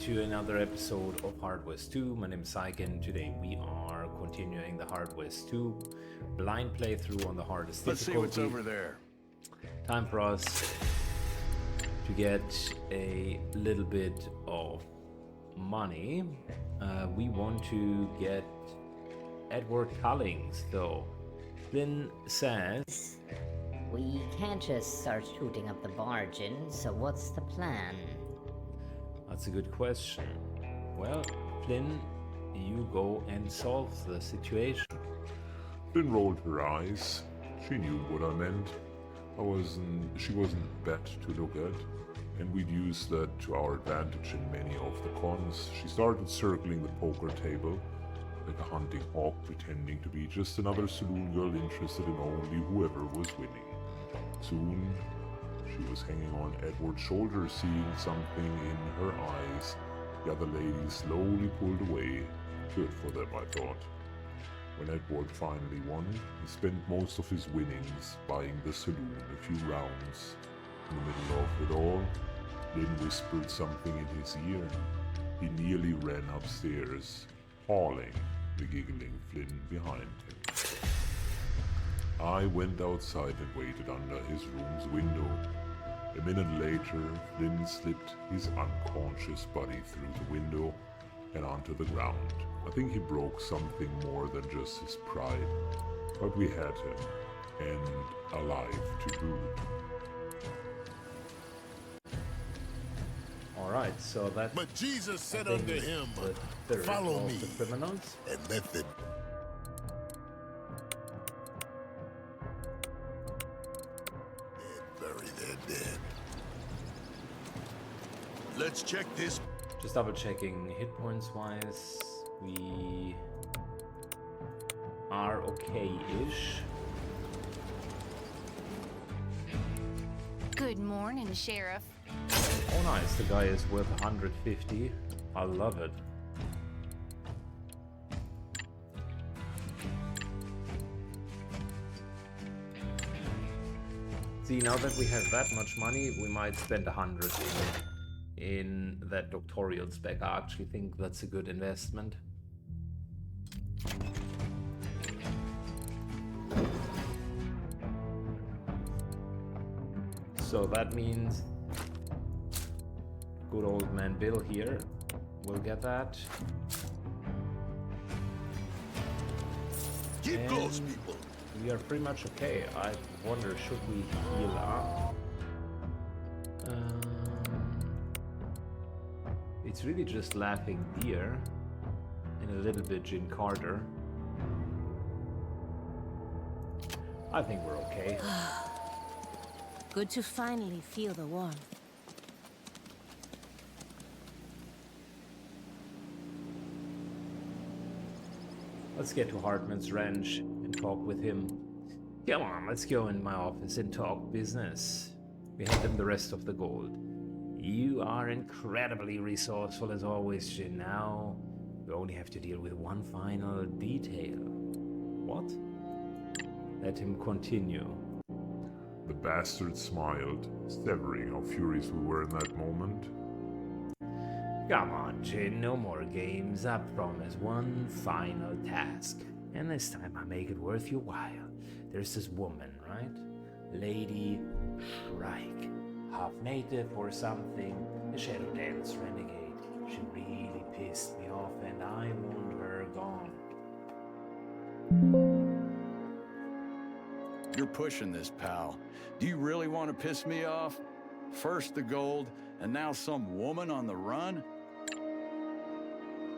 to another episode of Hard West 2. My name is Ike, and today we are continuing the Hard West 2 blind playthrough on the hardest Let's difficulty. see what's over there. Time for us to get a little bit of money. We want to get Edward Cullings, though. Flynn says... We can't just start shooting up the barge in, so what's the plan? That's a good question. Well, Flynn, you go and solve the situation. Flynn rolled her eyes. She knew what I meant. She wasn't bad to look at, and we'd use that to our advantage in many of the cons. She started circling the poker table like a hunting hawk, pretending to be just another saloon girl interested in only whoever was winning. Soon, she was hanging on Edward's shoulder, seeing something in her eyes. The other lady slowly pulled away. Good for them, I thought. When Edward finally won, he spent most of his winnings buying the saloon a few rounds. In the middle of it all, Lynn whispered something in his ear. He nearly ran upstairs, hauling the giggling Flynn behind him. I went outside and waited under his room's window. A minute later, Flynn slipped his unconscious body through the window and onto the ground. I think he broke something more than just his pride, but we had him, and alive to boot. Alright, so that... But Jesus said unto him, the third follow of me, the criminals. and let them... Bury their dead. Let's check this. Just double checking hit points wise, we are okay-ish. Good morning, Sheriff. Oh nice, the guy is worth 150. I love it. See, now that we have that much money, we might spend 100 in that doctoral spec. I actually think that's a good investment. So that means good old man Bill here will get that. Keep close, people. We are pretty much okay. I wonder, should we heal up? It's really just Laughing Deer and a little bit Jim Carter. I think we're okay. Good to finally feel the warmth. Let's get to Hartman's ranch and talk with him. Come on, let's go in my office and talk business. We hand him the rest of the gold. You are incredibly resourceful as always, Jin. Now, we only have to deal with one final detail. What? Let him continue. The bastard smiled, severing how furious we were in that moment. Come on, Jin, no more games. I promise one final task. And this time I make it worth your while. There's this woman, right? Lady Shrike. Half native or something. A Shadow Dance renegade. She really pissed me off and I want her gone. You're pushing this, pal. Do you really want to piss me off? First the gold, and now some woman on the run?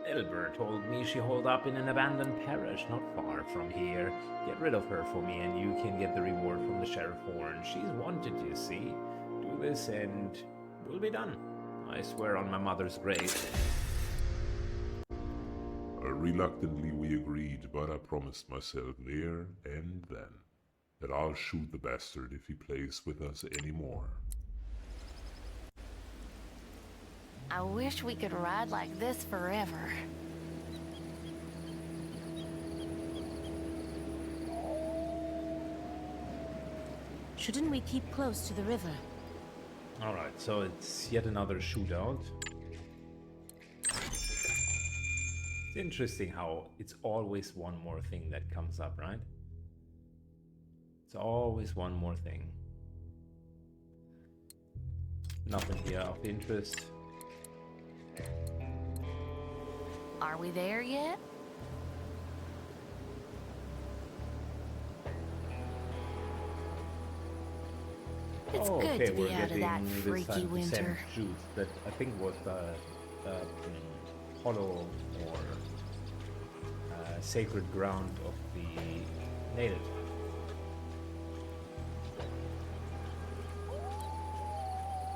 Elber told me she holed up in an abandoned parish not far from here. Get rid of her for me and you can get the reward from the Sheriff Horn. She's wanted, you see. Do this and we'll be done. I swear on my mother's grave. Reluctantly we agreed, but I promised myself there and then that I'll shoot the bastard if he plays with us anymore. I wish we could ride like this forever. Shouldn't we keep close to the river? Alright, so it's yet another shootout. It's interesting how it's always one more thing that comes up, right? It's always one more thing. Nothing here of interest. Are we there yet? It's Oh, good okay, to we're be out of getting that this freaky time winter. juice that I think was hollow or sacred ground of the native.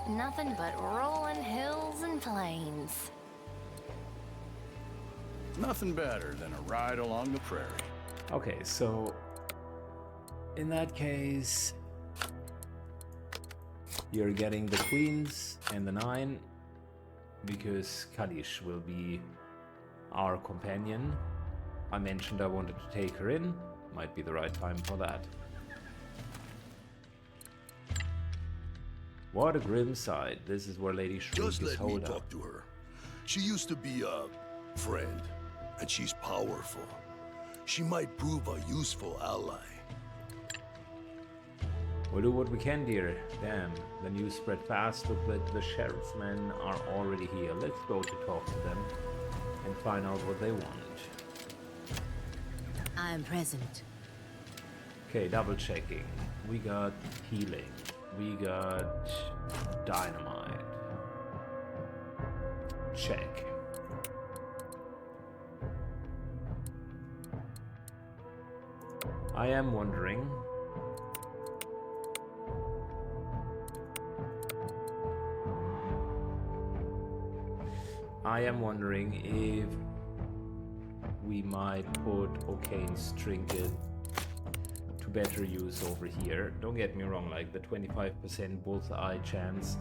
Nothing but rolling hills and plains. Nothing better than a ride along the prairie. Okay, so in that case, you're getting the queens and the 9 because Kalish will be our companion. I mentioned I wanted to take her in. Might be the right time for that. What a grim sight. This is where Lady Shriek Just is let me holed up. talk to her. She used to be a friend, and she's powerful. She might prove a useful ally. We'll do what we can, dear. Damn, the news spread fast. Look like the sheriff's men are already here. Let's go to talk to them and find out what they want. I am present. Okay, double checking. We got healing. We got dynamite. Check. I am wondering. If we might put O'Kane's trinket to better use over here. Don't get me wrong, like the 25% bullseye chance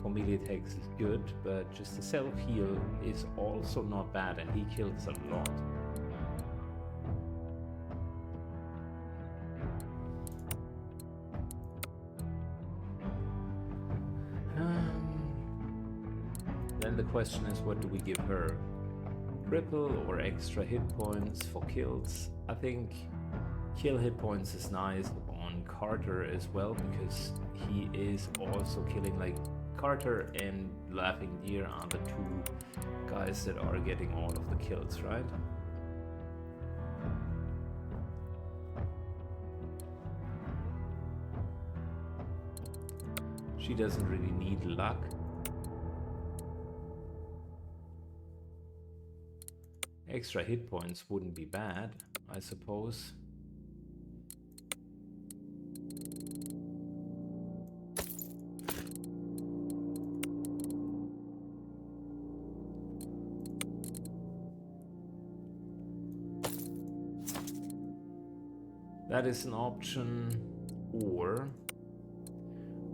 for melee attacks is good, but just the self-heal is also not bad, and he kills a lot. Then the question is, what do we give her? Cripple or extra hit points for kills? I think kill hit points is nice on Carter as well, because he is also killing, like, Carter and Laughing Deer are the two guys that are getting all of the kills, right? She doesn't really need luck. Extra hit points wouldn't be bad, I suppose. That is an option, or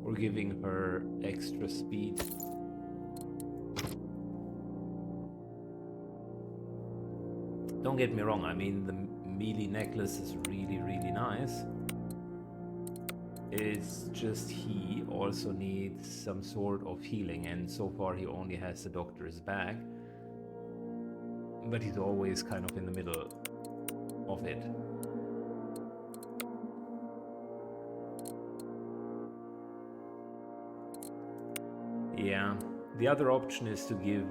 we're giving her extra speed. Don't get me wrong, I mean, the melee necklace is really, really nice. It's just he also needs some sort of healing, and so far he only has the doctor's bag. But he's always kind of in the middle of it. Yeah, the other option is to give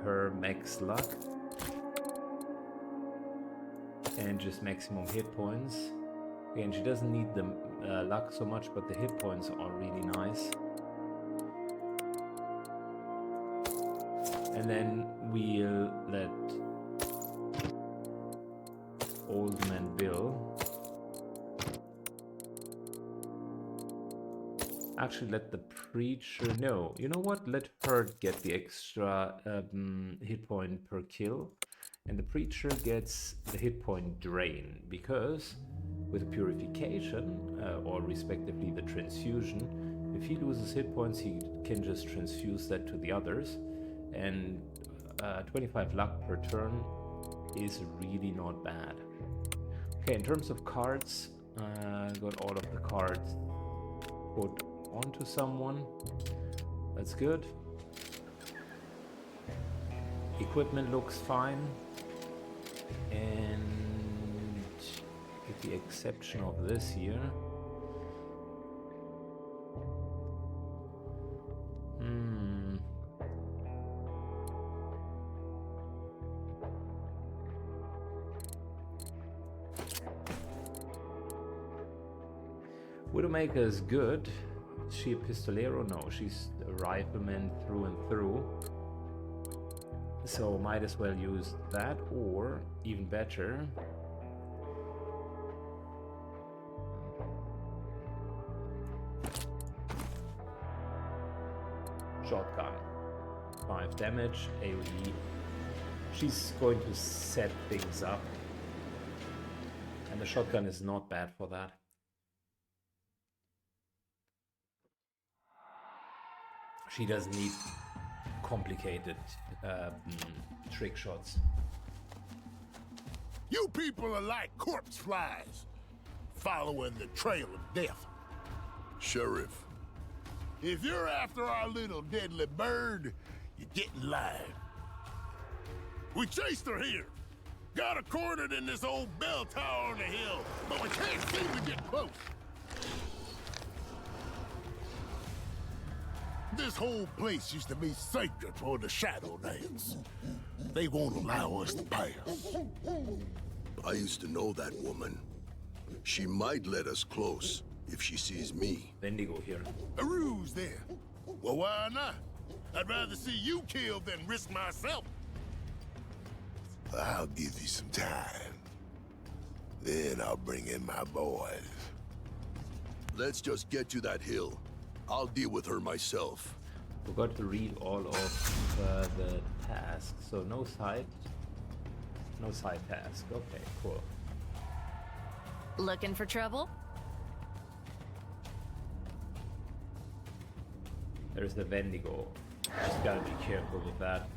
her max luck and just maximum hit points. Again, she doesn't need the luck so much, but the hit points are really nice. And then we'll let Old Man Bill, actually let the preacher, no, you know what, let her get the extra hit point per kill, and the preacher gets the hit point drain, because with the purification, or respectively the transfusion, if he loses hit points, he can just transfuse that to the others, and 25 luck per turn is really not bad. Okay, in terms of cards, got all of the cards put onto someone. That's good. Equipment looks fine. And with the exception of this here. Widowmaker is good. Is she a pistolero? No, she's a rifleman through and through. So might as well use that, or even better, shotgun. 5 damage, AoE. She's going to set things up. And the shotgun is not bad for that. She doesn't need complicated trick shots. You people are like corpse flies, following the trail of death. Sheriff, If you're after our little deadly bird, you're getting live. We chased her here. Got her cornered in this old bell tower on the hill, but we can't seem to get close. This whole place used to be sacred for the Shadowlands. They won't allow us to pass. I used to know that woman. She might let us close if she sees me. Wendigo here. A ruse then. Well, why not? I'd rather see you killed than risk myself. I'll give you some time. Then I'll bring in my boys. Let's just get to that hill. I'll deal with her myself. Forgot to read all of the tasks. So no side task. Okay, cool. Looking for trouble? There's the Wendigo. Just gotta be careful with that.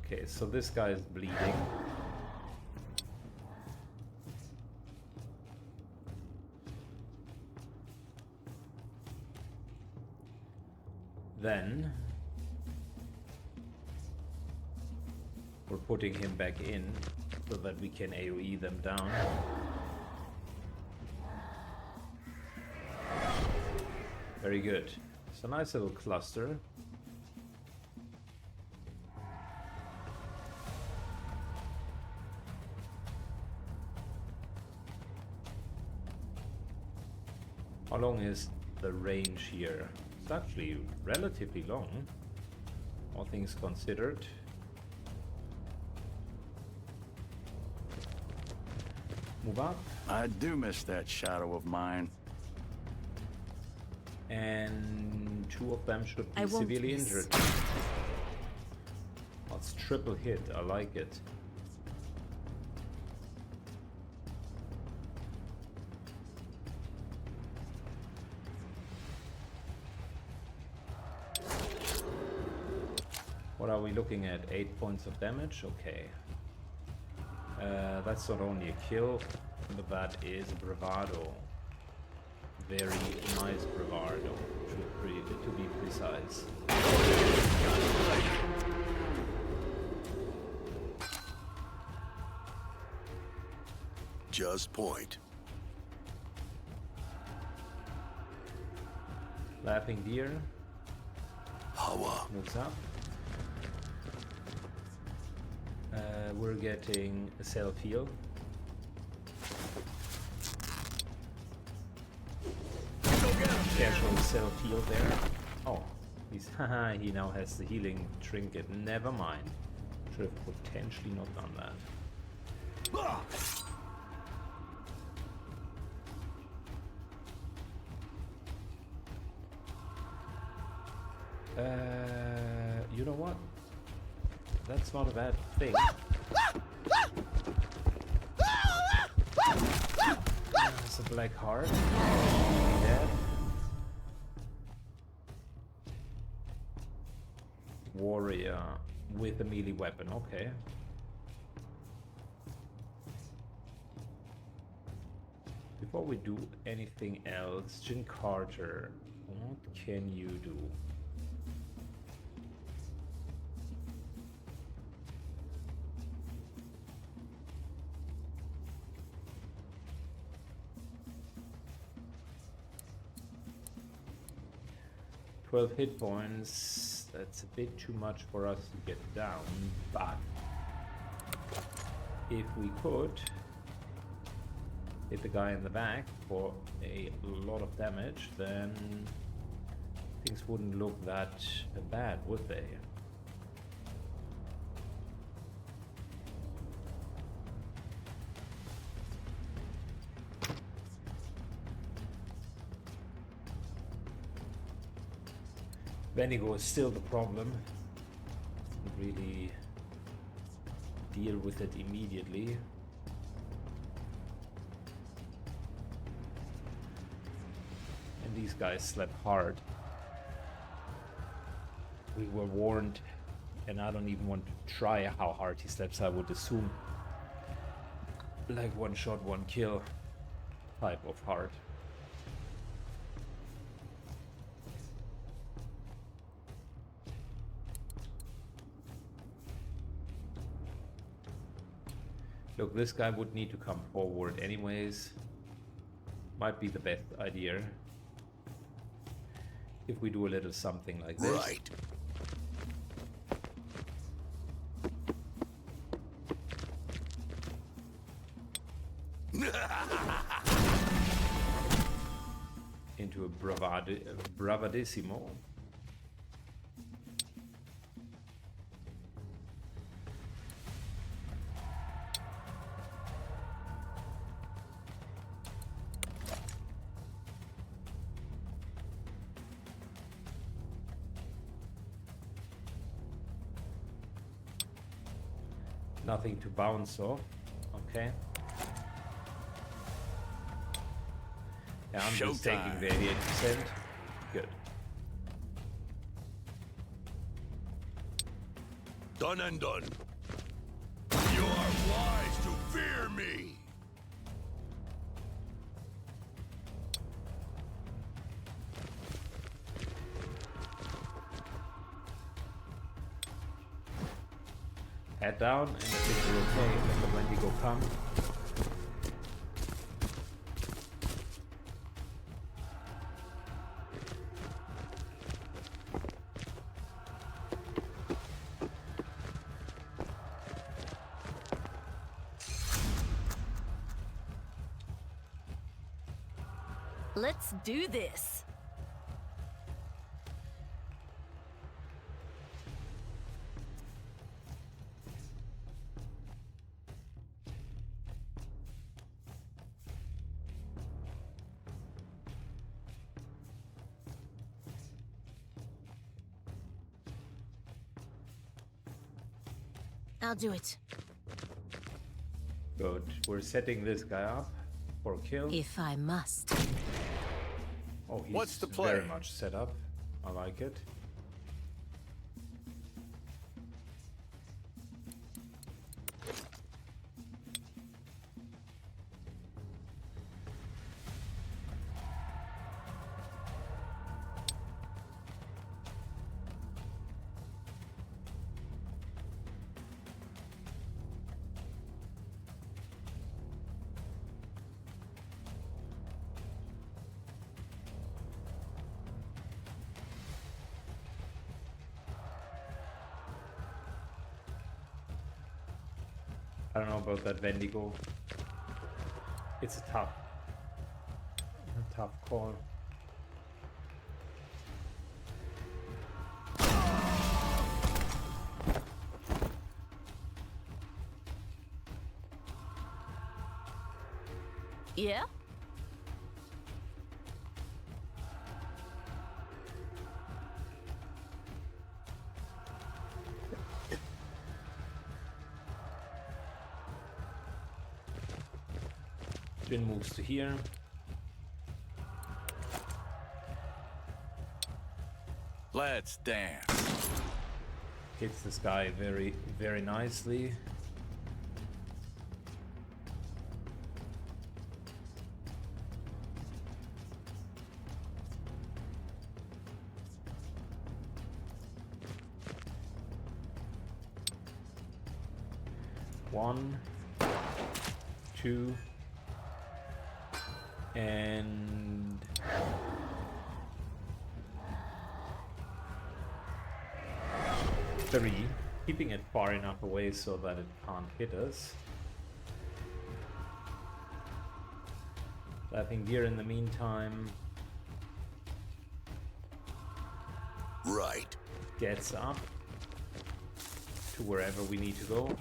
Okay, so this guy is bleeding. Then we're putting him back in so that we can AoE them down. Very good. It's a nice little cluster. How long is the range here? It's actually relatively long, all things considered. Move up. I do miss that shadow of mine. And 2 of them should be I won't severely miss. injured. That's triple hit, I like it. What are we looking at? 8 points of damage? Okay. That's not only a kill, but that is a bravado. Very nice bravado, to be precise. Just point. Laughing deer Hawa. moves up. We're getting a self-heal. Casual self-heal there. Oh, he's he now has the healing trinket. Never mind. Should have potentially not done that. You know what? That's not a bad thing. It's a black heart. Dead. Warrior with a melee weapon. Okay. Before we do anything else, Jin Carter, what can you do? Hit points, that's a bit too much for us to get down, but if we could hit the guy in the back for a lot of damage, then things wouldn't look that bad, would they? Bendigo is still the problem. Didn't really deal with it immediately. And these guys slept hard. We were warned, and I don't even want to try how hard he sleeps. I would assume like one shot, one kill type of hard. Look, this guy would need to come forward anyways. Might be the best idea if we do a little something like this. Right. Into a bravadissimo. Nothing to bounce off. Okay. Yeah, I'm just taking the 88%. Good. Done and done. You are wise to fear me. Head down, and I think we're okay. Let the Wendigo come. Let's do this. I'll do it. Good. We're setting this guy up for a kill. If I must. Oh, he's What's the very play? much set up. I like it. I don't know about that Wendigo. It's a tough call. Yeah? Jin moves to here. Let's dance. Hits this guy very, very nicely. 1, 2, and 3. Keeping it far enough away so that it can't hit us. Laughing Deer in the meantime Right. gets up to wherever we need to go.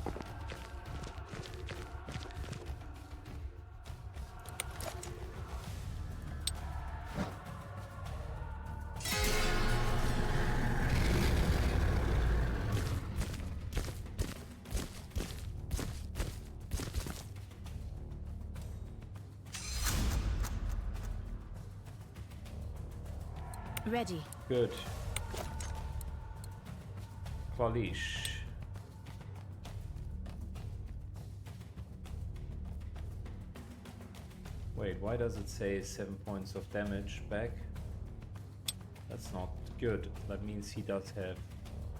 Ready. Good. Clawleash. Wait, why does it say 7 points of damage back? That's not good. That means he does have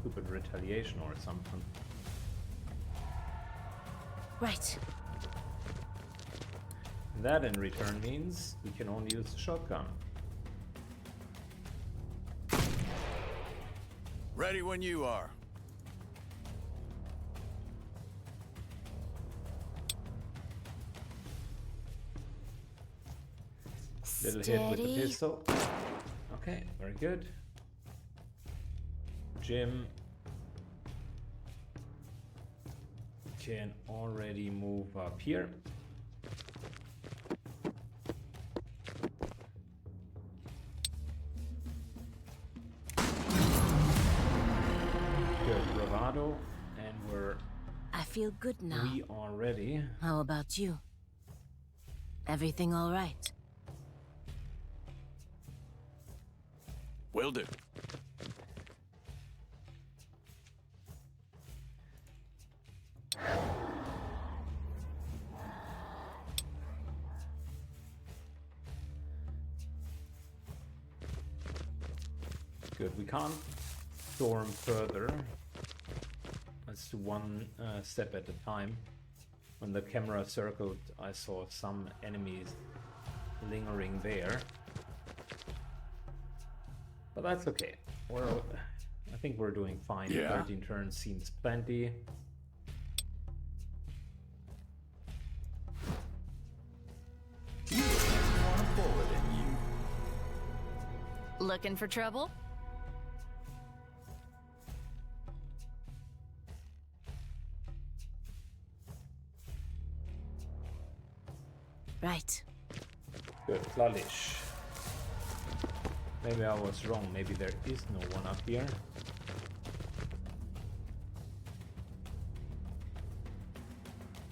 stupid retaliation or something. Right. That in return means we can only use the shotgun. Ready when you are. Little hit with the Steady. pistol. Okay, very good. Jim can already move up here. Good, bravado, and I feel good now. we are ready. How about you? Everything all right? Will do. Good, we can't storm further. Let's do one step at a time. When the camera circled, I saw some enemies lingering there. But that's okay. I think we're doing fine. Yeah. 13 turns seems plenty. You look like you want a bullet in you. Looking for trouble? Right. Good, Clawleash. Maybe I was wrong. Maybe there is no one up here.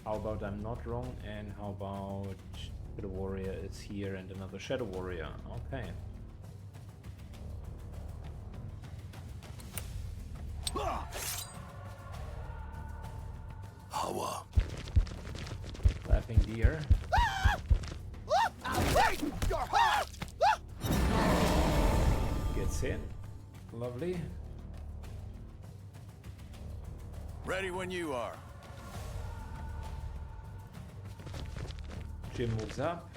How about I'm not wrong? And how about the warrior is here and another shadow warrior? Okay. How, Laughing Deer. Gets in. Lovely. Ready when you are. Jim moves up.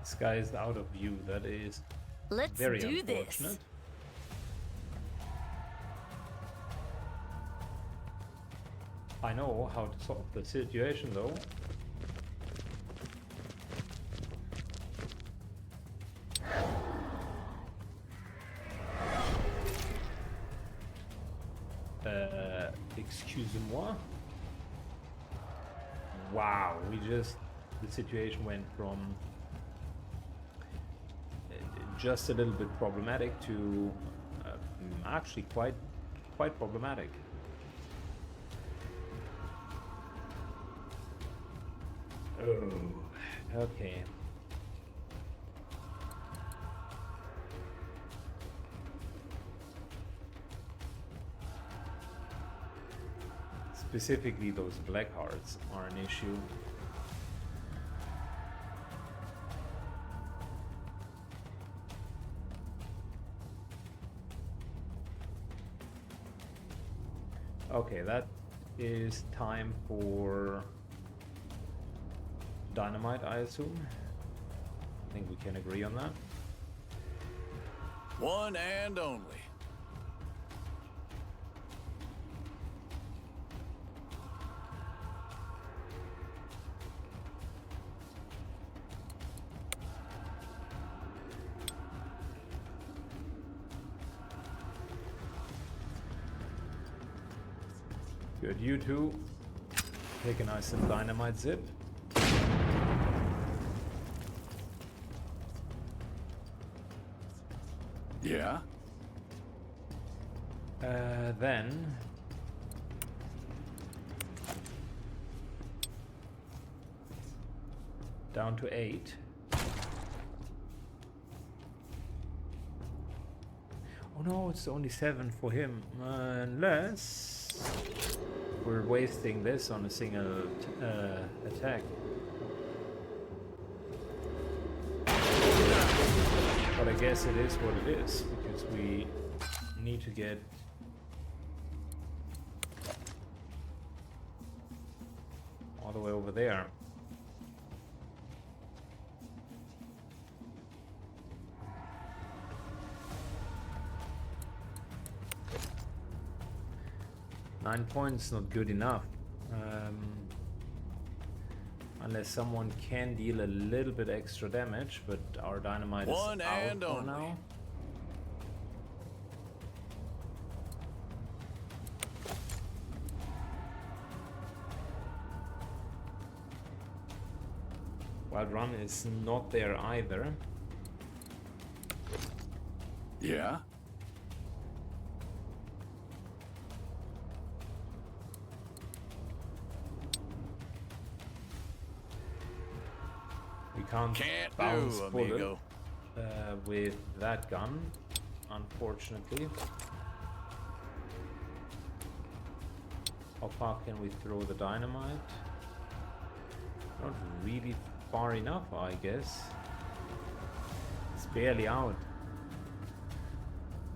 This guy is out of view. That is Let's very do unfortunate. this. I know how to solve the situation though. Excusez-moi. Wow, the situation went from just a little bit problematic to actually quite problematic. Oh, okay. Specifically, those black hearts are an issue. Okay, that is time for dynamite, I assume. I think we can agree on that. One and only. Good, you two. Take a nice little dynamite zip. Yeah? Then down to 8. Oh no, it's only 7 for him. Unless we're wasting this on a single attack. But I guess it is what it is, because we need to get all the way over there. Nine points not good enough. Unless someone can deal a little bit extra damage, but our dynamite is out for now. Wild Run is not there either. Yeah? We can't bounce do, bullet amigo. with that gun, unfortunately. How far can we throw the dynamite? Not really far enough, I guess. It's barely out.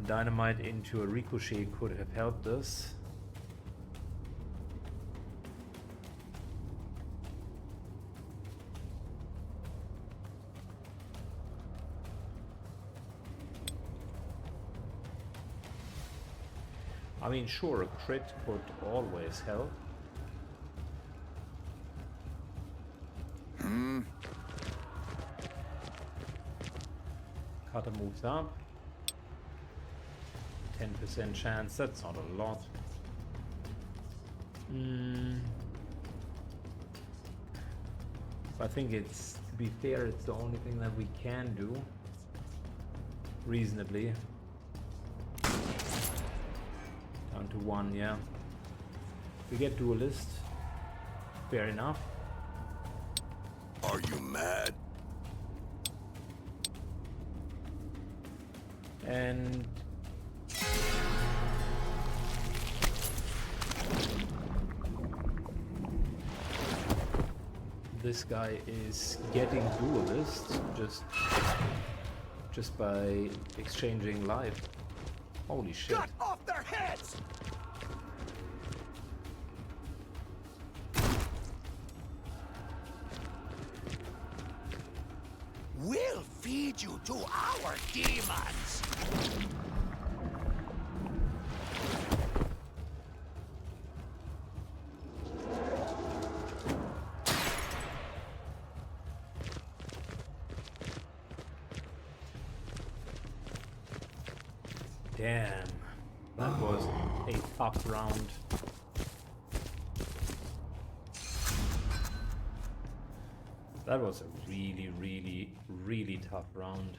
Dynamite into a ricochet could have helped us. I mean, sure, a crit could always help. Cutter moves up. 10% chance, that's not a lot. I think it's, to be fair, it's the only thing that we can do. Reasonably. Down to 1, yeah. We get duelist. Fair enough. Are you mad? And this guy is getting duelist just by exchanging life. Holy shit. Cut off their heads! We'll feed you to our demons! Damn, that was a tough round. That was a really, really, really tough round.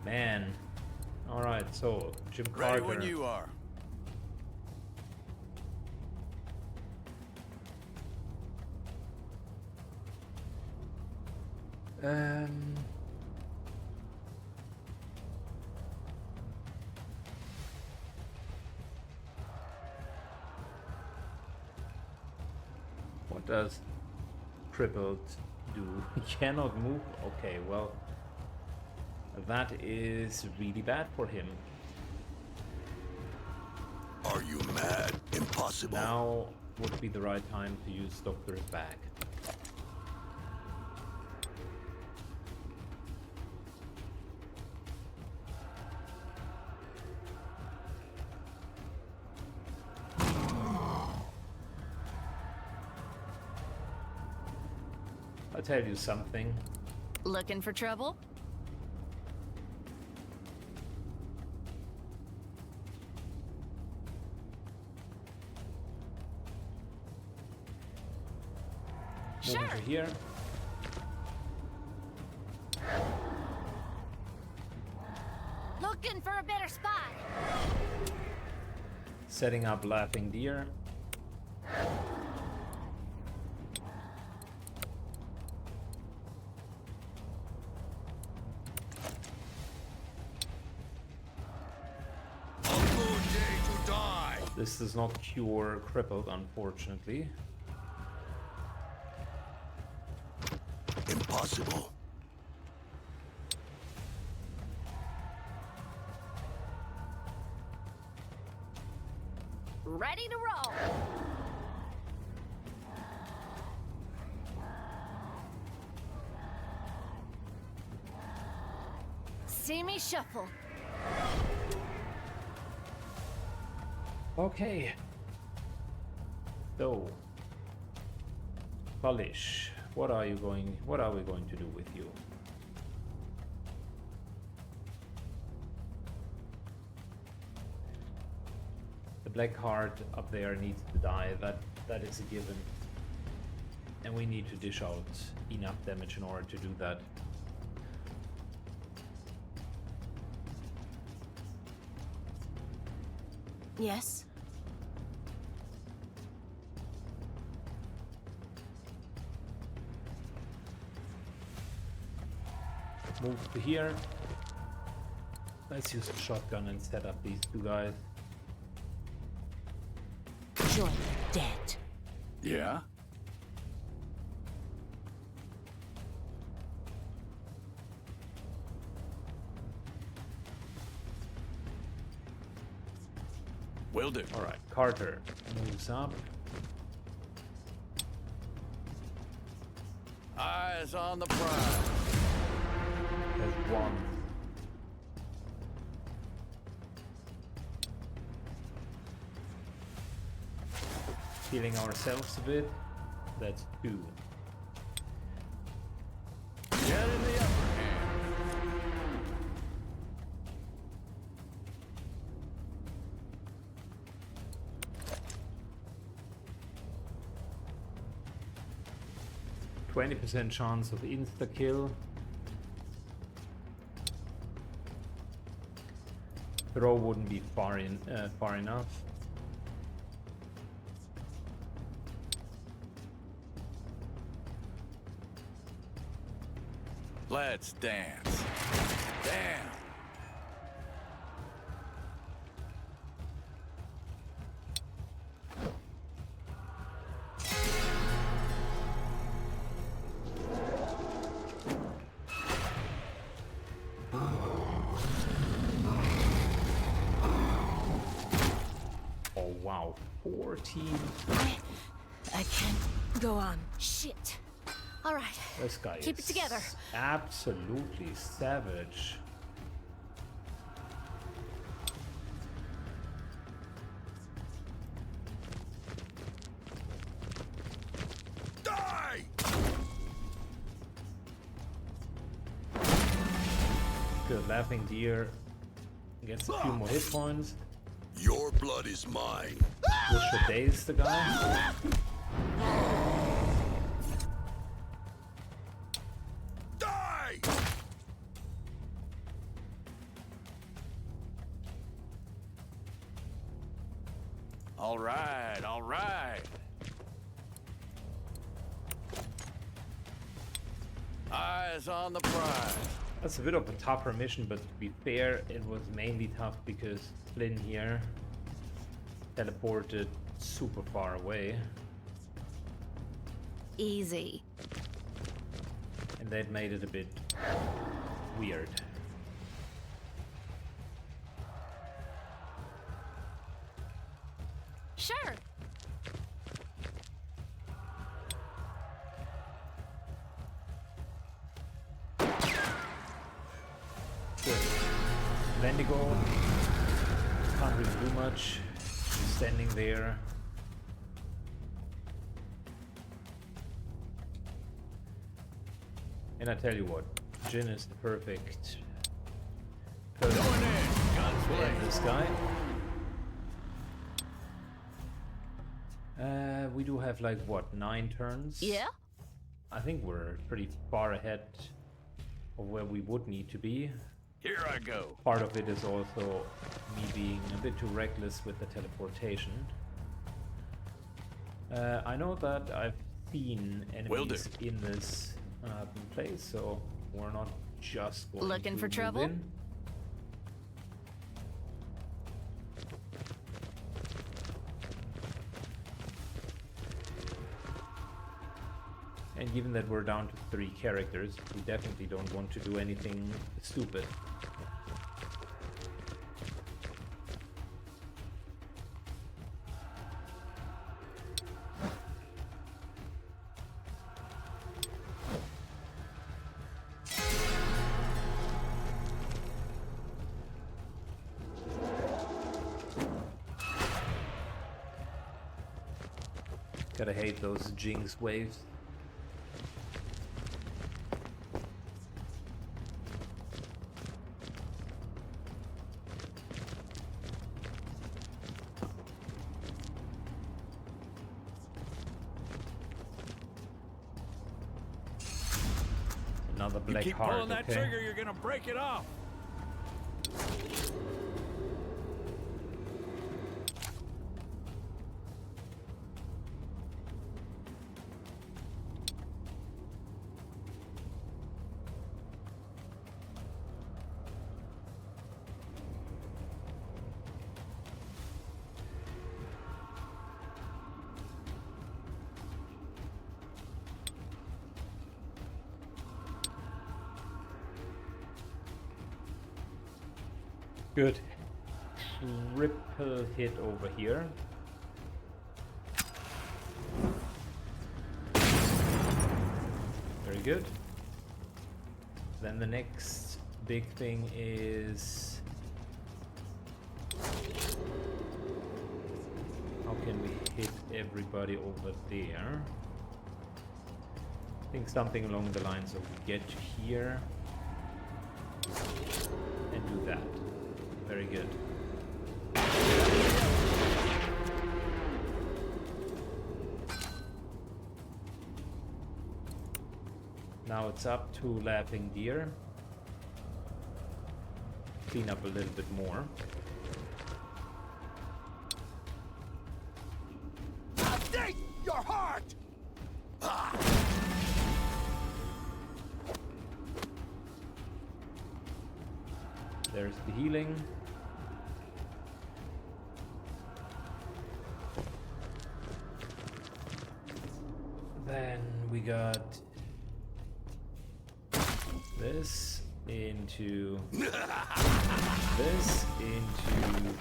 Man. Alright, so Jim Ready Carter. when you are. What does crippled do? He cannot move? Okay, well, that is really bad for him. Are you mad? Impossible. Now would be the right time to use Doctor's Bag. I'll tell you something. Looking for trouble? Move over here. Looking for a better spot. Setting up Laughing Deer. A good day to die. This does not cure crippled, unfortunately. Impossible. Ready to roll. See me shuffle. Okay. So, Polish, what are we going to do with you? The black heart up there needs to die. That is a given. And we need to dish out enough damage in order to do that. Yes? Move to here. Let's use the shotgun and set up these two guys. You're dead. Yeah? Will do. Alright, Carter moves up. Eyes on the prize. There's one. Healing ourselves a bit. That's two. Get in the upper hand. 20% chance of insta-kill. Throw wouldn't be far enough. Let's dance. Damn. Oh wow, 14. I can't go on. Shit. All right. This guy Keep is it together. absolutely savage. Die! Good, Laughing Deer gets a few more hit points. Your blood is mine. This should daze the guy. Die! right, all right. Eyes on the prize. That's a bit of a tougher mission, but to be fair, it was mainly tough because Flynn here teleported super far away. Easy. And that made it a bit weird. Sure. Good. Vendigo can't really do much. She's standing there. And I tell you what, Jin is the perfect Going in, guns blazing. this guy. We do have like what, 9 turns? Yeah? I think we're pretty far ahead of where we would need to be. Here I go. Part of it is also me being a bit too reckless with the teleportation. I know that I've seen Will enemies in this place, so we're not just going Looking to for move trouble? in. And given that we're down to 3 characters, we definitely don't want to do anything stupid. Gotta hate those Jinx waves. Another You black keep heart, pulling that okay. trigger, you're gonna break it off. Good. Triple hit over here. Very good. Then the next big thing is how can we hit everybody over there? I think something along the lines of we get to here and do that. Very good. Now it's up to Laughing Deer. Clean up a little bit more. Update your heart! There's the healing. Then we got this into this into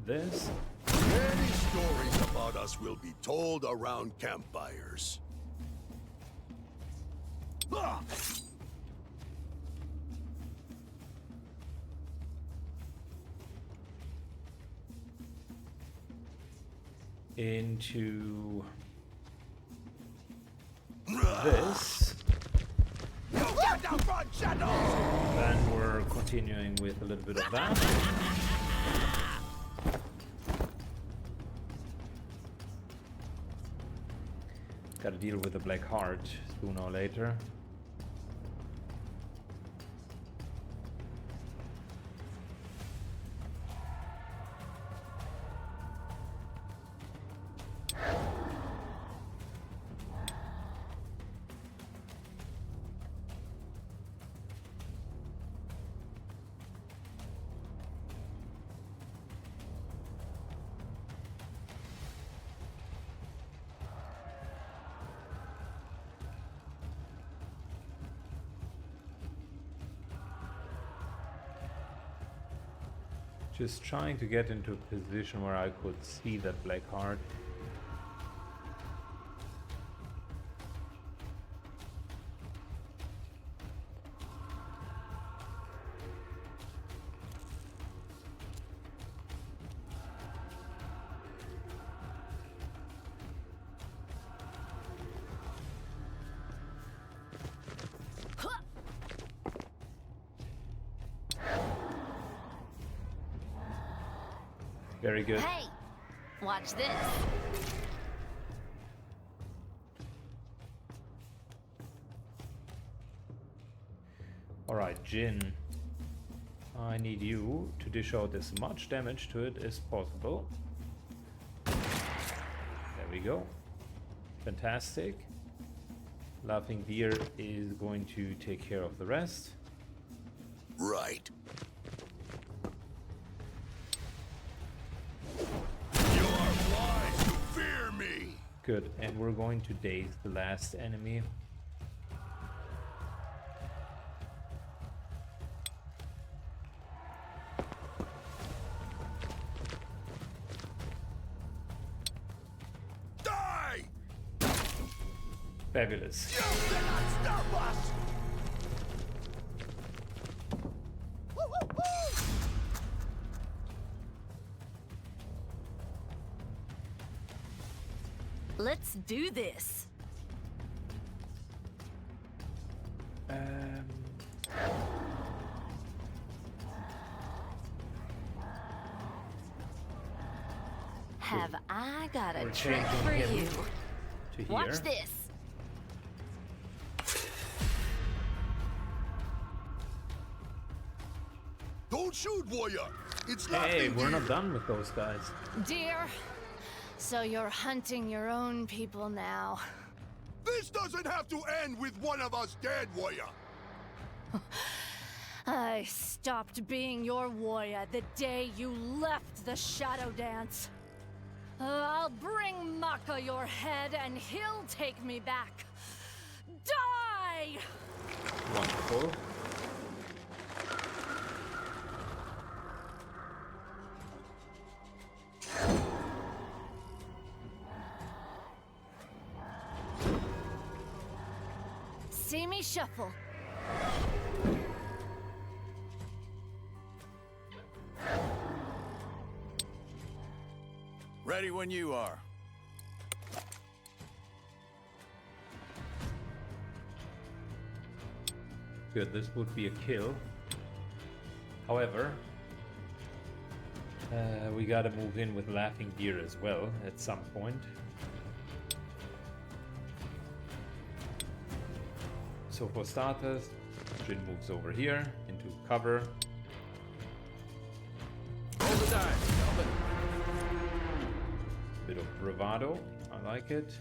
this. Many stories about us will be told around campfires. Ah! Into this. Then we're continuing with a little bit of that. Gotta deal with the black heart sooner or later. Just trying to get into a position where I could see that black heart. Very good. Hey, watch this. Alright, Jin. I need you to dish out as much damage to it as possible. There we go. Fantastic. Laughing Deer is going to take care of the rest. Right. Good, and we're going to daze the last enemy. Die! Fabulous. You cannot stop us! Let's do this. Have I got a We're trick changing for him you? to here. Watch this. Don't shoot, warrior! It's Hey, laughing we're not deer. done with those guys. Dear, so you're hunting your own people now. This doesn't have to end with one of us dead, warrior! I stopped being your warrior the day you left the Shadow Dance. I'll bring Maka your head and he'll take me back. Die! Wonderful. See me shuffle. Ready when you are. Good, this would be a kill. However, we gotta move in with Laughing Deer as well at some point. So for starters, Jin moves over here into cover. Roll the dice, Calvin. Bit of bravado, I like it.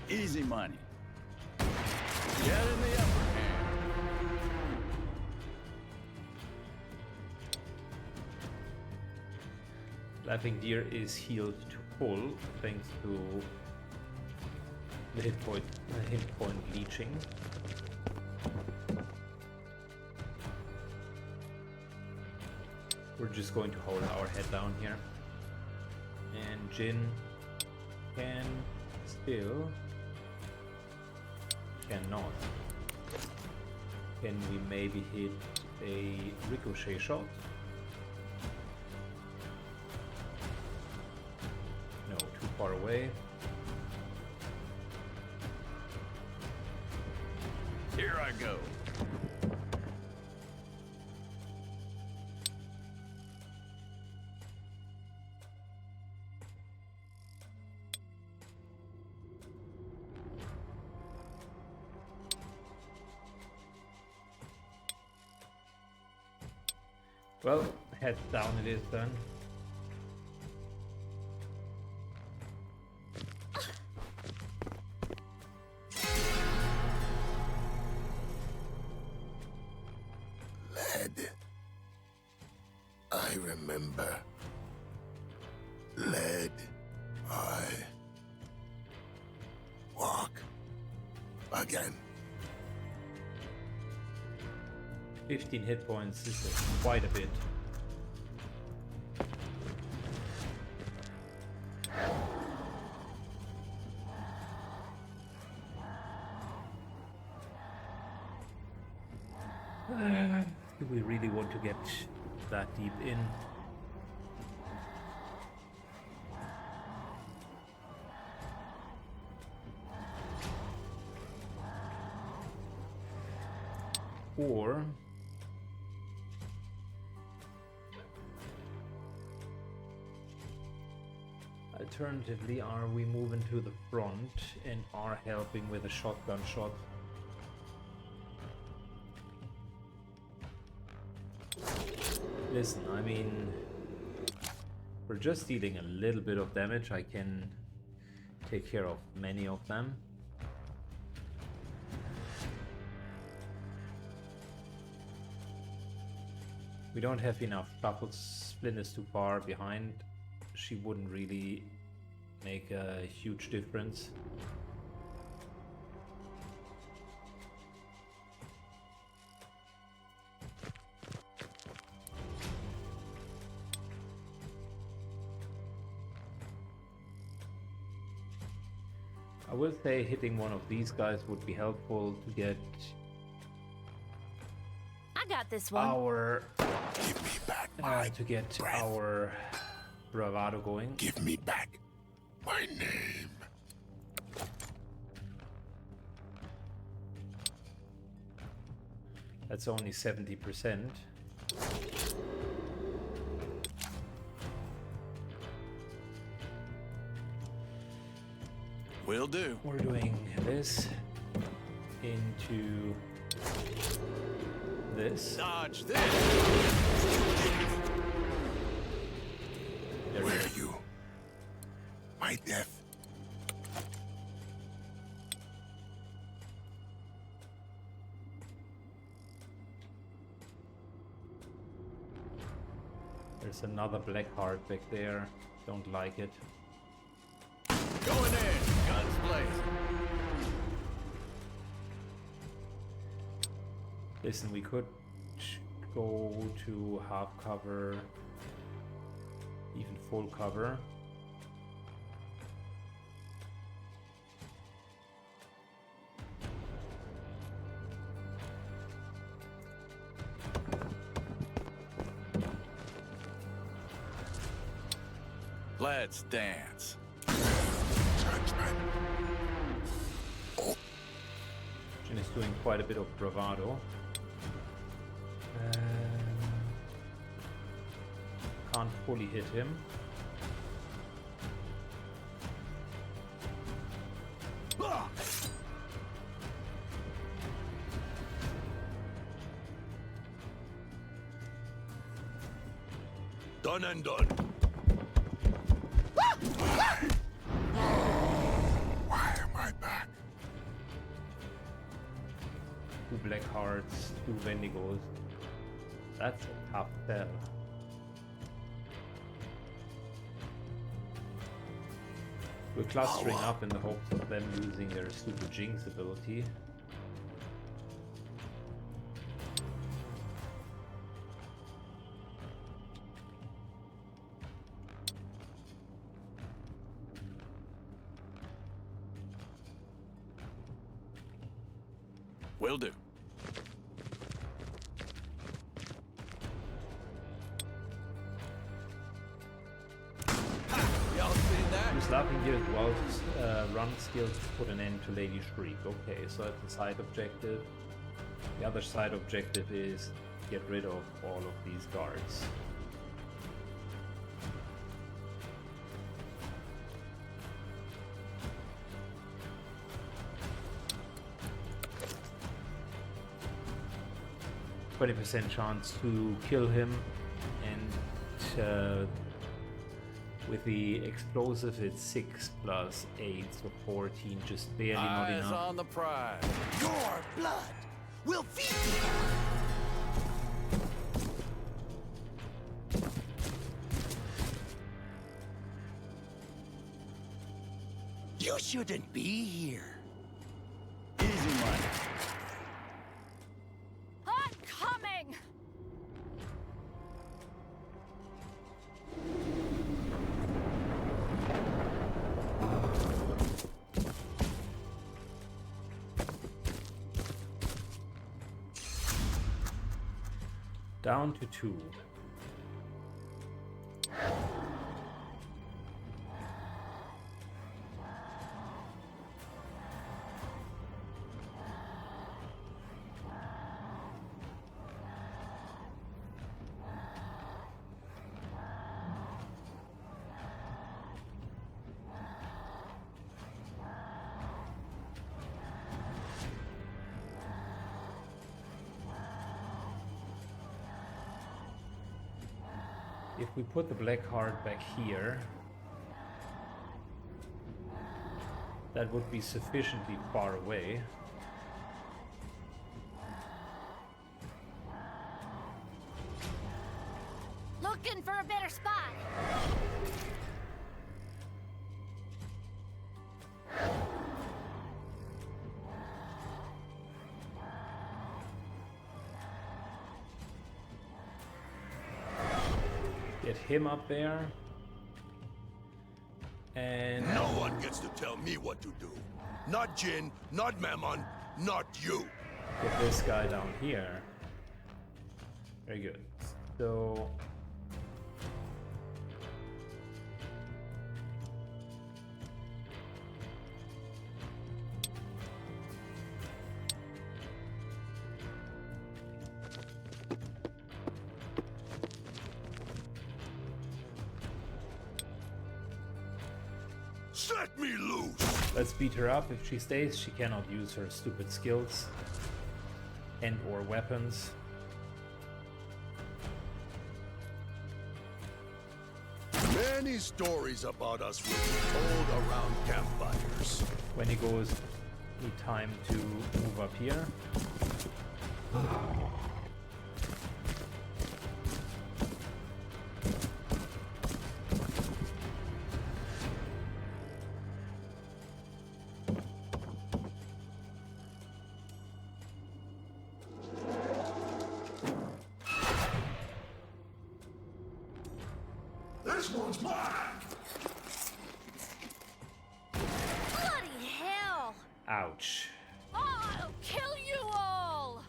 Easy money. Get in the upper hand. Laughing Deer is healed to full thanks to the hit point leeching. We're just going to hold our head down here. And Jin can still cannot. Can we maybe hit a ricochet shot? No, too far away. Here I go. Well, heads down it is then. Lead. I remember. Lead. I walk again. 15 hit points is quite a bit. Do we really want to get that deep in? Or alternatively, are we moving to the front and are helping with a shotgun shot? Listen, I mean, we're just dealing a little bit of damage. I can take care of many of them. We don't have enough shuffles. Splinter's too far behind. She wouldn't really make a huge difference. I will say hitting one of these guys would be helpful to get I got this one. our Give me back my to get breath. our bravado going. Give me back my name. That's only 70%. Will do. We're doing this into this. Dodge this. There we Where go. are you? My death. There's another black heart back there. Don't like it. Going in. Guns blazing. Listen, we could go to half cover, even full cover. Let's dance. Judgment. Jin is doing quite a bit of bravado. Can't fully hit him. Done and done. Why am I back? 2 black hearts, 2 Wendigos. That's a tough sell. We're clustering up in the hopes of them using their Super Jinx ability. Will do. Y'all seen that? Use Laughing Gear's run skill to put an end to Lady Shriek. Okay, so that's the side objective. The other side objective is get rid of all of these guards. %, chance to kill him, and with the explosive it's 6 plus 8, so 14, just barely not Eyes enough. on the prize. Your blood will feed you. You shouldn't be here. Easy money. I'm coming! Down to 2. If we put the black heart back here, that would be sufficiently far away. Looking for a better spot. Get him up there. And No one gets to tell me what to do. Not Jin, not Mammon, not you. get this guy down here. Very good. So Set me loose! let's beat her up. If she stays, she cannot use her stupid skills and or weapons. Many stories about us will be told around campfires. When he goes, need time to move up here. This one's mine! Bloody hell! Ouch. I'll kill you all!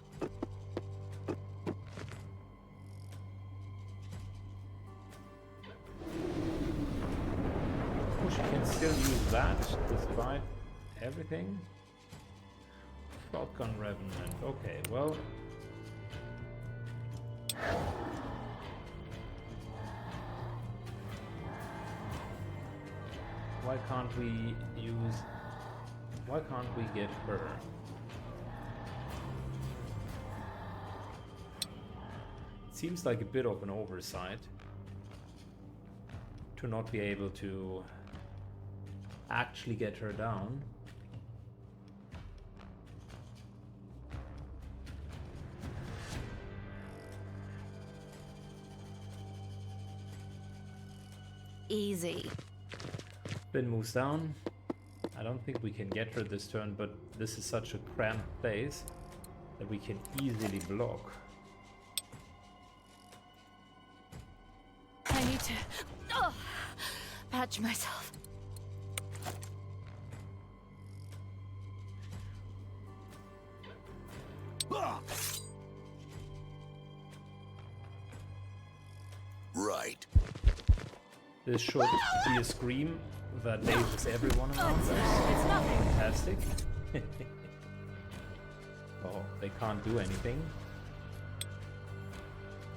Oh, she can still use that despite everything. Shotgun Revenant. Okay, well. Why can't we use... Why can't we get her? Seems like a bit of an oversight to not be able to actually get her down. Easy. Finn moves down. I don't think we can get her this turn, but this is such a cramped place that we can easily block. I need to patch myself. Ah! Right. This should be a scream that dazes everyone around us. It's nothing. Fantastic. Oh, they can't do anything.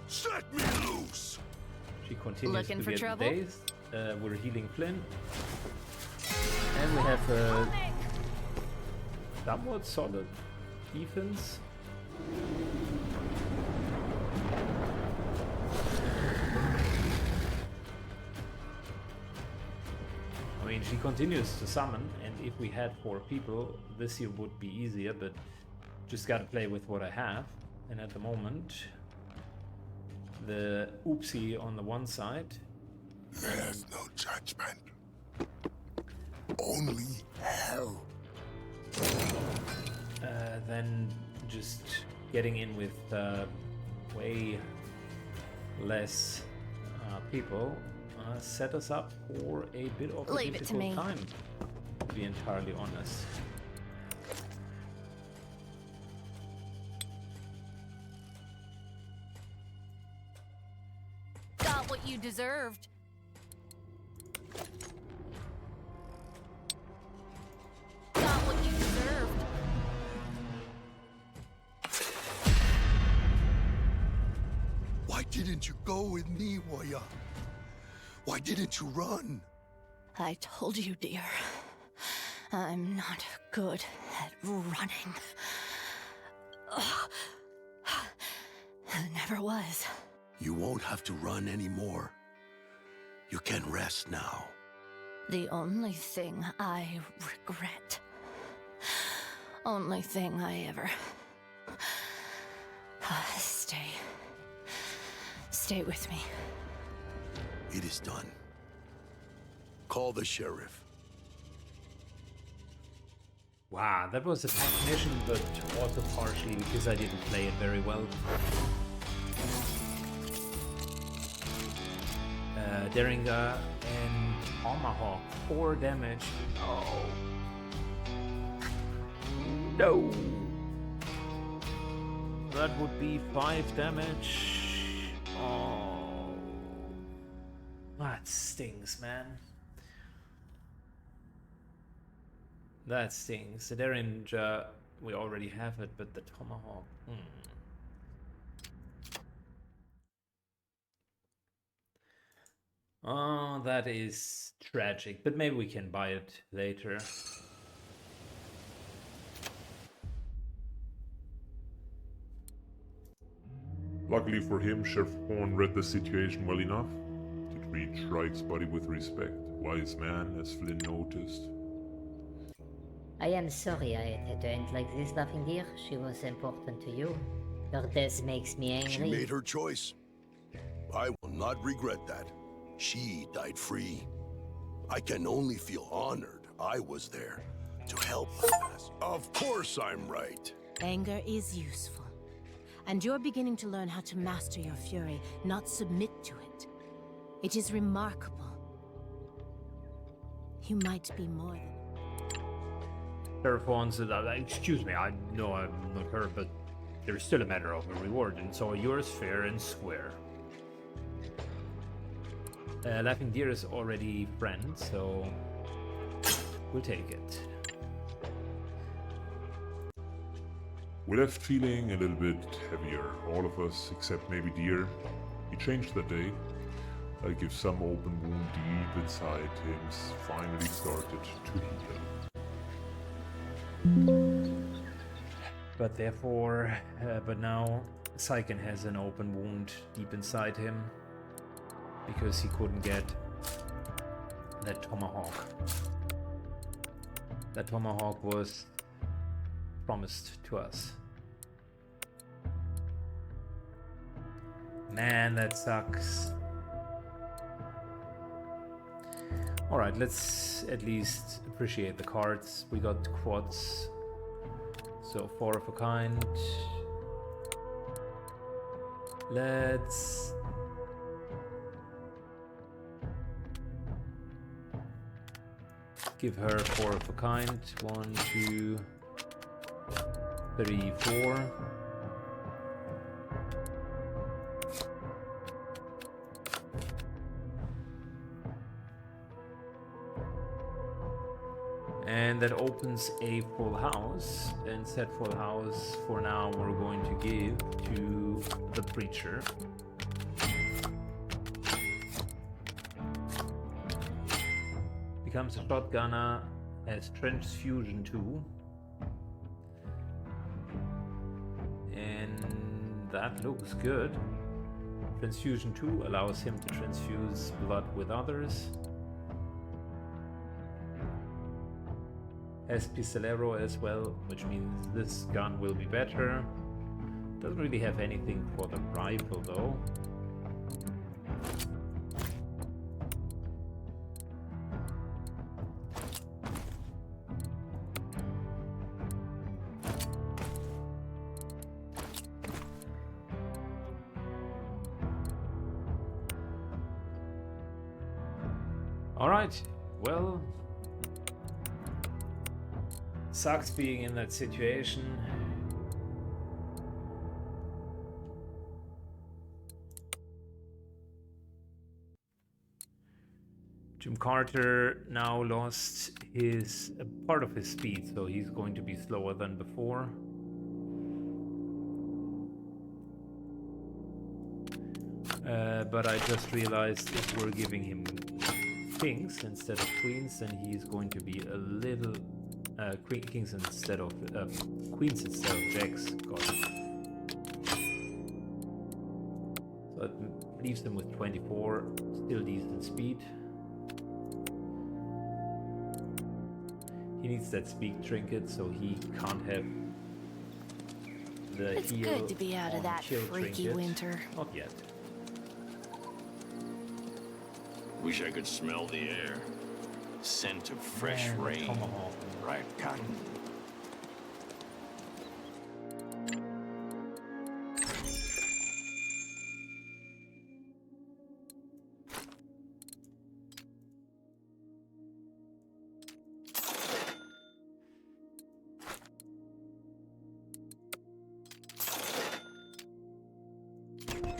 Set me loose! She continues Looking to for get trouble? dazed. We're healing Flynn. And we have a somewhat solid defense. I mean, she continues to summon, and if we had 4 people, this here would be easier, but just gotta play with what I have. And at the moment, the oopsie on the one side, There's no judgment. Only hell. then just getting in with way less people set us up for a bit of a Leave it to difficult me. time, to be entirely honest. you deserved. Got what you deserved. Why didn't you go with me, Warrior? Why didn't you run? I told you, dear. I'm not good at running. Ugh. I never was. You won't have to run anymore. You can rest now. The only thing I regret. Only thing I ever... Stay with me. It is done. Call the sheriff. Wow, that was a packed mission, but also partially because I didn't play it very well. Deringa and Tomahawk, 4 damage. Oh. No. That would be 5 damage. Oh. That stings, man. That stings. The Derringer, we already have it, but the Tomahawk. Oh, that is tragic, but maybe we can buy it later. Luckily for him, Sheriff Horn read the situation well enough to treat Shrike's body with respect. Wise man, as Flynn noticed. I am sorry I had to end like this, Laughing Deer. She was important to you. Your death makes me angry. She made her choice. I will not regret that. She died free. I can only feel honored I was there to help us. Of course I'm right. Anger is useful. And you're beginning to learn how to master your fury, not submit to it. It is remarkable. You might be more than... Sheriff Horn said, excuse me, I know I'm not her, but there's still a matter of a reward, and so yours fair and square. Laughing Deer is already friend, so we'll take it. We left feeling a little bit heavier, all of us, except maybe Deer. He changed that day, like if some open wound deep inside him finally started to heal. But now Syken has an open wound deep inside him because he couldn't get that Tomahawk. That Tomahawk was promised to us. Man, that sucks. Alright, let's at least appreciate the cards. We got quads. So 4 of a kind. Let's give her 4 of a kind. 1, 2, 3, 4. And that opens a full house, and said full house for now we're going to give to the preacher. Becomes a shotgunner, has transfusion 2. And that looks good. Transfusion 2 allows him to transfuse blood with others. Has Pistolero as well, which means this gun will be better. Doesn't really have anything for the rifle though. Alright, well, sucks being in that situation. Jim Carter now lost his part of his speed, so he's going to be slower than before. But I just realized if we're giving him kings instead of queens, then he's going to be a little kings instead of queens instead of jacks. So it leaves him with 24, still decent speed. He needs that speed trinket, so he can't have the It's heal good to be out of on that kill freaky trinket. winter. Not yet. Wish I could smell the air. Scent of fresh Man, rain. tomahawk. Ripe cotton.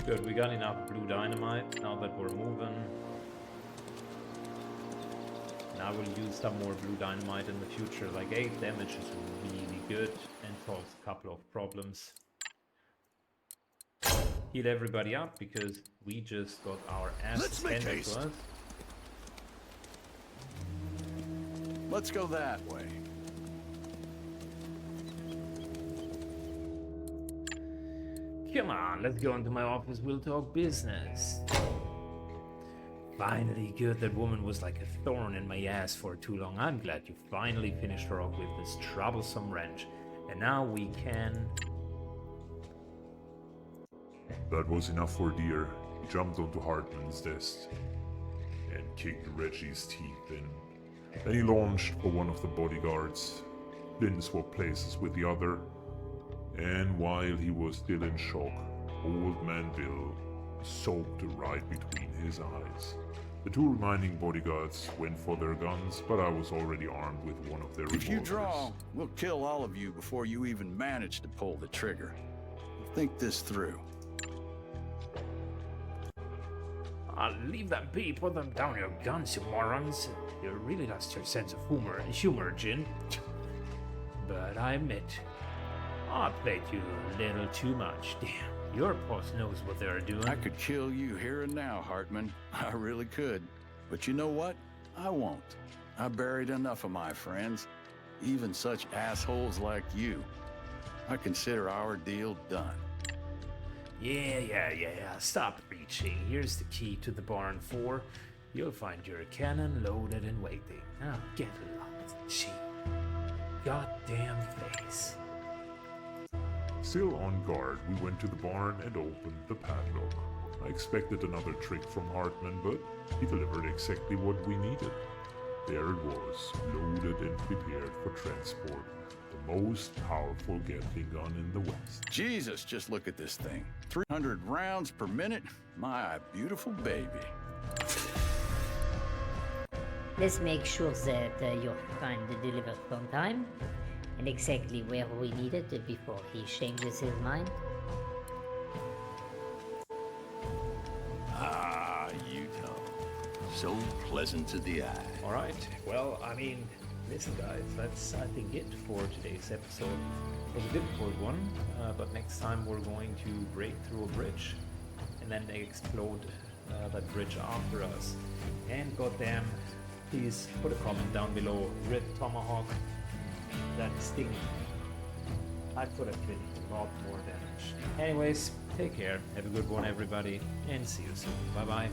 Good, we got enough blue dynamite now that we're moving. And I will use some more blue dynamite in the future. Like 8 damage is really good and solves a couple of problems. Heal everybody up because we just got our ass handed to us. Let's go that way. Come on, let's go into my office, we'll talk business. Finally, good. That woman was like a thorn in my ass for too long. I'm glad you finally finished her off with this troublesome wrench. And now we can... That was enough for Deer. He jumped onto Hartman's desk and kicked Reggie's teeth in. Then he launched for one of the bodyguards. Flynn swapped places with the other. And while he was still in shock, Old Man Bill soaked right between his eyes. The 2 remaining bodyguards went for their guns, but I was already armed with one of their revolvers. If you draw, we'll kill all of you before you even manage to pull the trigger. Think this through. I'll leave them be, put them down your guns, you morons. You really lost your sense of humor, Jin. But I admit, I played you a little too much. Damn, your boss knows what they're doing. I could kill you here and now, Hartman. I really could. But you know what? I won't. I buried enough of my friends, even such assholes like you. I consider our deal done. Yeah. Stop preaching. Here's the key to the barn 4. You'll find your cannon loaded and waiting. Now get lost, she. Goddamn face. Still on guard, we went to the barn and opened the padlock. I expected another trick from Hartman, but he delivered exactly what we needed. There it was, loaded and prepared for transport. The most powerful Gatling gun in the West. Jesus, just look at this thing. 300 rounds per minute. My beautiful baby. Let's make sure that your friend delivers on time and exactly where we need it before he changes his mind. Ah, Utah. So pleasant to the eye. Alright, well, I mean, listen guys, that's I think it for today's episode. It was a difficult one, but next time we're going to break through a bridge and then they explode that bridge after us. And goddamn, please put a comment down below. Rip Tomahawk, that sting. I could have been a lot more damage. Anyways, take care, have a good one everybody, and see you soon. Bye bye.